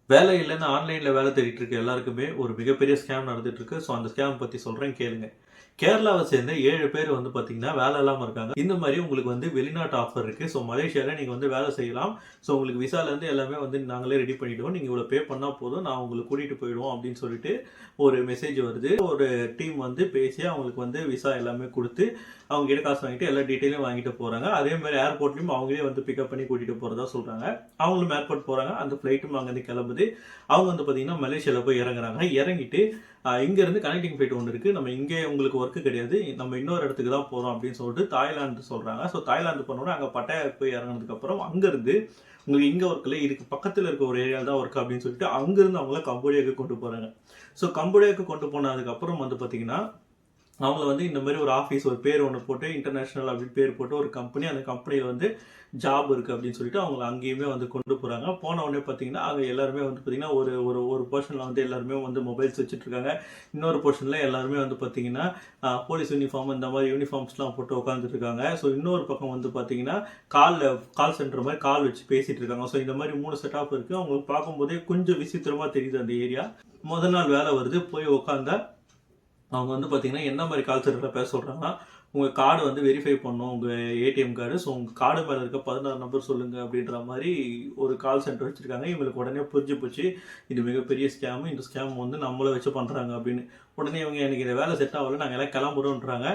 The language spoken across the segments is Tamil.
வேலை இல்லைன்னு ஆன்லைன்ல வேலை தேடிட்டு இருக்க எல்லாருக்குமே ஒரு மிகப்பெரிய ஸ்கேம் நடந்துட்டு இருக்கு. ஸோ அந்த ஸ்கேம் பத்தி சொல்றேன் கேளுங்க. கேரளாவை சேர்ந்த 7 பேர் வந்து பார்த்தீங்கன்னா, வேலை இல்லாம இருக்காங்க. இந்த மாரி உங்களுக்கு வந்து வெளிநாட்டு ஆஃபர் இருக்கு. ஸோ மலேசியால நீங்க வந்து வேலை செய்யலாம். ஸோ உங்களுக்கு விசாலேருந்து எல்லாமே வந்து நாங்களே ரெடி பண்ணிடுவோம். நீங்க இவ்வளோ பே பண்ணா போதும். நான் உங்கள கூட்டிட்டு போயிடுவோம் அப்படின்னு சொல்லிட்டு ஒரு மெசேஜ் வருது. ஒரு டீம் வந்து பேசி அவங்களுக்கு வந்து விசா எல்லாமே குடுத்து, அவங்க கிட்ட காசு வாங்கிட்டு எல்லா டீட்டெயிலும் வாங்கிட்டு போறாங்க. அதே மாரி ஏர்போர்ட்லயும் அவங்களே வந்து பிக்கப் பண்ணி கூட்டிட்டு போறதா சொல்றாங்க. அவங்களும் ஏர்போர்ட் போறாங்க. அந்த ஃப்ளைட்டும் அங்கேருந்து கிளம்புது. அவங்க வந்து பார்த்தீங்கன்னா, மலேசியால போய் இறங்குறாங்க. இறங்கிட்டு இங்கேருந்து கனெக்டிங் ஃப்ளைட் ஒண்ணு இருக்கு. நம்ம இங்கே உங்களுக்கு ஒர்க் கிடையாது. நம்ம இன்னொரு இடத்துக்கு தான் போறோம் அப்படின்னு சொல்லிட்டு தாய்லாந்து சொல்றாங்க. ஸோ தாய்லாந்து போனோனே அங்க பட்டாயா போய் இறங்குனதுக்கப்புறம் அங்கருந்து உங்களுக்கு இங்க ஒர்க் இல்ல. இதுக்கு பக்கத்துல இருக்க ஒரு ஏரியால தான் ஒர்க் அப்படின்னு சொல்லிட்டு அங்கிருந்து அவங்கள கம்போடியாக்கு கொண்டு போறாங்க. ஸோ கம்போடியாக்கு கொண்டு போனதுக்கப்புறம் வந்து பார்த்தீங்கன்னா, அவங்கள வந்து இந்த மாதிரி ஒரு ஆஃபீஸ் ஒரு பேர் ஒன்று போட்டு இன்டர்நேஷனல் அப்படின்னு பேர் போட்டு ஒரு கம்பெனி, அந்த கம்பெனியில் வந்து ஜாப் இருக்குது அப்படின்னு சொல்லிட்டு அவங்கள அங்கேயுமே வந்து கொண்டு போகிறாங்க. போன உடனே பார்த்தீங்கன்னா அங்கே எல்லாருமே வந்து பார்த்தீங்கன்னா ஒரு ஒரு ஒரு போர்ஷனில் வந்து எல்லாருமே வந்து மொபைல்ஸ் வச்சுட்டு இருக்காங்க. இன்னொரு போர்ஷனில் எல்லாருமே வந்து பார்த்தீங்கன்னா போலீஸ் யூனிஃபார்ம் இந்த மாதிரி யூனிஃபார்ம்ஸ்லாம் போட்டு உட்காந்துட்டு இருக்காங்க. ஸோ இன்னொரு பக்கம் வந்து பார்த்தீங்கன்னா கால் சென்டர் மாதிரி கால் வச்சு பேசிட்டு இருக்காங்க. ஸோ இந்த மாதிரி 3 செட் ஆஃப் இருக்குது. அவங்களுக்கு பார்க்கும்போதே கொஞ்சம் விசித்திரமாக தெரியுது அந்த ஏரியா. முதல் நாள் வேலை வருது, போய் உட்காந்தா அவங்க வந்து பார்த்தீங்கன்னா, என்ன மாரி கால் சென்டர்ல பேச சொல்றாங்கன்னா, உங்க கார்டு வந்து வெரிஃபை பண்ணணும். உங்க ஏடிஎம் கார்டு. ஸோ உங்க கார்டு மேல இருக்க 16 நம்பர் சொல்லுங்க அப்படின்ற மாரி ஒரு கால் சென்டர் வச்சிருக்காங்க. இவங்களுக்கு உடனே புரிஞ்சு போச்சு. இது மிகப்பெரிய ஸ்கேம். இந்த ஸ்கேம் வந்து நம்மள வச்சு பண்றாங்க அப்படின்னு. உடனே இவங்க எனக்கு இந்த வேலை செட் ஆகல. நாங்க எல்லாம் கிளம்புறோம்ன்றாங்க.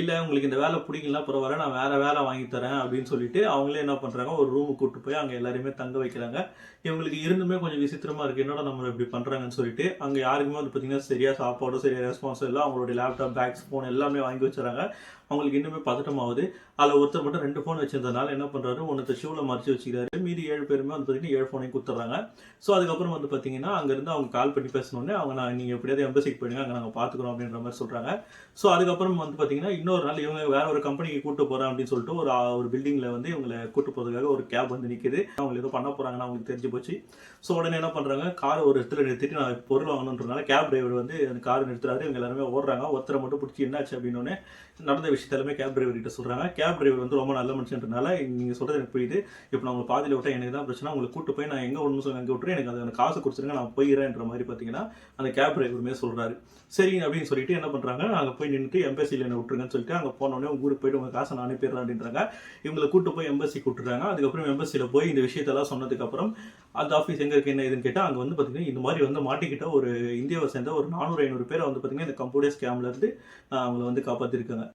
இல்ல உங்களுக்கு இந்த வேலை பிடிக்கலனா பரவாயில்ல. நான் வேற வேலை வாங்கி தரேன் அப்படின்னு சொல்லிட்டு அவங்களே என்ன பண்றாங்க, ஒரு ரூமுக்கு கூட்டு போய் அங்க எல்லாரையுமே தங்க வைக்கிறாங்க. இவங்களுக்கு இருந்துமே கொஞ்சம் விசித்திரமா இருக்கு. என்னடா நம்மள இப்படி பண்றாங்கன்னு சொல்லிட்டு அங்க யாருக்குமே வந்து பார்த்தீங்கன்னா, சரியா சாப்பாடும் சரியா ரெஸ்பான்ஸும் இல்ல. அவங்களுடைய லேப்டாப், பேக்ஸ், ஃபோன் எல்லாமே வாங்கி வச்சுறாங்க. அவங்களுக்கு இன்னுமே பதட்டமாவுது. அதுல ஒருத்தர் மட்டும் 2 ஃபோன் வச்சிருந்ததுனால என்ன பண்றாரு, ஒன்னத்த ஷூல மறைச்சு வச்சுக்கிறாரு. மீதி 7 பேருமே வந்து பார்த்தீங்கன்னா 7 ஃபோனையும் குடுத்துறாங்க. ஸோ அதுக்கப்புறம் வந்து பார்த்தீங்கன்னா, அங்கருந்து அவங்க கால் பண்ணி பேசினோனே, அவங்க நீங்க எப்படியாவது எம்பசிக்கு போயிடுங்க. அங்க நாங்க பார்த்துக்குறோம் அப்படின்ற மாரி சொல்றாங்க. ஸோ அதுக்கப்புறம் வந்து பார்த்தீங்கன்னா, இன்னொரு நாள் இவங்க வேற ஒரு கம்பெனிக்கு கூட்டு போறேன் அப்படின்னு சொல்லிட்டு ஒரு பில்டிங்ல வந்து இவங்கள கூட்டு போறதுக்காக ஒரு கேப் வந்து நிக்குது. அவங்க ஏதோ பண்ண போறாங்கன்னு அவங்களுக்கு தெரிஞ்சு போச்சு. ஸோ உடனே என்ன பண்றாங்க, கார ஒரு இடத்துல நிறுத்திட்டு நான் பொருள் வாங்கணுன்றதுனால கேப் டிரைவர் வந்து அந்த காரை நிறுத்துறாரு. இவங்க எல்லாருமே ஓடுறாங்க. ஒருத்தரை மட்டும் பிடிச்சி என்னாச்சு அப்படின்னோடனே நடந்த விஷயத்த எல்லாமே கேப் டிரைவர் கிட்ட சொல்றாங்க. கேப் டிரைவர் வந்து ரொம்ப நல்ல மனுஷன்றனால நீங்க சொல்றது எனக்கு புரியுது. இப்போ நான் உங்களை பாதியில விட்டா எனக்கு தான் பிரச்சனை. உங்களை கூட்டு போய் நான் எங்க விடணும்னு சொல்லி அங்கே விட்டுறேன். எனக்கு அதுக்கான காசு கொடுத்துருங்க, நான் போயிடுறேன்ற மாதிரி பார்த்தீங்கன்னா அந்த கேப் டிரைவருமே சொல்றாரு. சரி அப்படின்னு சொல்லிட்டு என்ன பண்றாங்க, அங்கே போய் நின்றுட்டு எம்பசியில் என்ன விட்டுருங்கன்னு சொல்லிட்டு அங்கே போனோடனே உங்க ஊருக்கு போயிட்டு உங்க காசை நான் அனுப்பிடுறேன் அப்படின்றாங்க. இவங்களை கூட்டு போய் எம்பசி கூட்டுறாங்க. அதுக்கப்புறம் எம்பசியில் போய் இந்த விஷயத்தெல்லாம் சொன்னதுக்கு அப்புறம் அந்த ஆஃபீஸ் எங்க இருக்கு என்ன ஏதுன்னு கேட்டால் அங்கே வந்து பார்த்தீங்கன்னா இந்த மாதிரி வந்து மாட்டிக்கிட்ட ஒரு இந்தியாவை சேர்ந்த ஒரு 400-500 பேரை வந்து பார்த்தீங்கன்னா இந்த கம்போடியா ஸ்கேம்ல இருந்து அவங்களை வந்து காப்பாற்றிருக்காங்க.